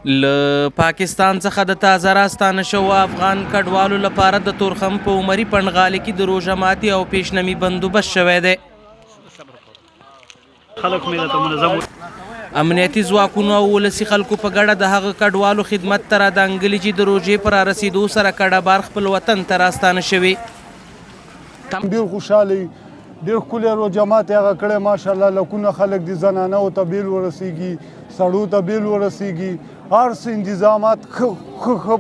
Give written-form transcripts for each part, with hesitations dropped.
له پاکستان څخه د تازه راستانه شوو افغان کډوالو لپاره د تورخم په عمري پنډغالي کې د روژه ماتي او پیشنمي بندوبست شوی دی. امنیتي ځواکونو او ولسي خلکو په ګډه د هغه کډوالو خدمت ته رادانګلي چې د روژې په رارسېدو سره کډه بار خپل وطن ته راستانه شوي. ډېر خوشحاله یي، ډېر ښکلی روژه ماتې هغه کړی ماشاءالله. لکونه خلک دي، زنانو ته بیل ورسیږي، سړو ته بیل ورسیږي، هر څه انتظامات ښه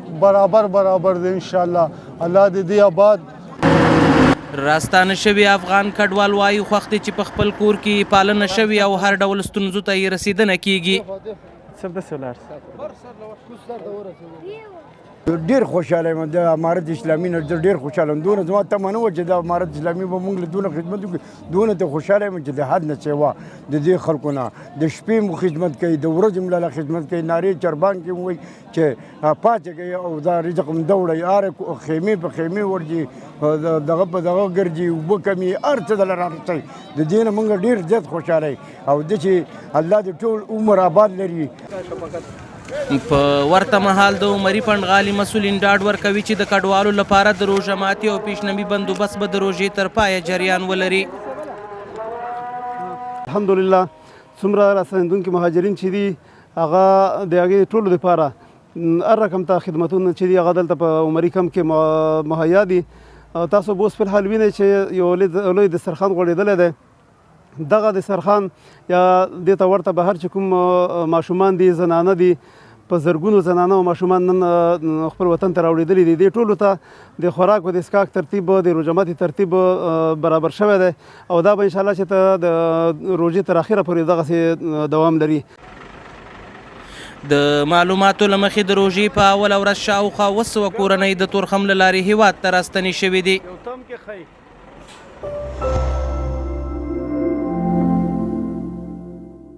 برابر دی انشاءالله. الله دې دې آباد. راستانه شوي افغان کډوال وایي خوښ دي چې په خپل کور کې پالنه شوي او هر ډول ستونزو ته یې رسېدنه کیږي. ډېر خوشحاله یم د امارت اسلامي نه، ډېر خوشحاله یم. دونه زما تمه نه وه چې د امارت اسلامي به موږ له دونه خدمت وکړي. دونه ته خوشحاله یم چې د حد نه سوا د دې خلکو نه د شپې مو خدمت کوي، د ورځې مو له خدمت کوي. نارې چربان کې مو وایي چې پاڅېږئ او دا رزق م دوړئ، هر خیمې په خیمې ورځي، دغه په دغه ګرځي، اوبه کمي، هر څه دله رارسوي. د دې نه موږ ډېر زیات خوشحاله یو او د چې الله دې ټول عمر آباد لري. په ورته مهال د عمري پنډغالي مسؤلین ډاډ ورکوي چې د کډوالو لپاره د روژه ماتي او پیشنمي بندوبست به د روژې تر پایه جریان ولري. الحمدلله څومره راستنېدونکي مهاجرین چې دي هغه د هغې ټولو دپاره هر رقم ته خدمتونه چې دي هغه دلته په عمري کمپ کې مهیا دي. تاسو به اوس فلحال وینئ چې یو لوی دسترخوان غوړېدلی دی. دغه دسترخوان یا دې ته ورته بهر چې کوم ماشومان دي، زنانه دي، په زرګونو زنانه او ماشومان نن خپل وطن ته راوړېدلي دي. دې ټولو ته د خوراک او د څښاک ترتیب، د روژه ماتي ترتیب برابر شوی دی او دا به انشاءالله چې ته د روژې تر اخره پورې دغسې دوام لري. د معلوماتو له مخې د روژې په اوله ورځ شاوخوا 200 کورنۍ د تورخم له لارې هېواد ته راستنې شوې دي.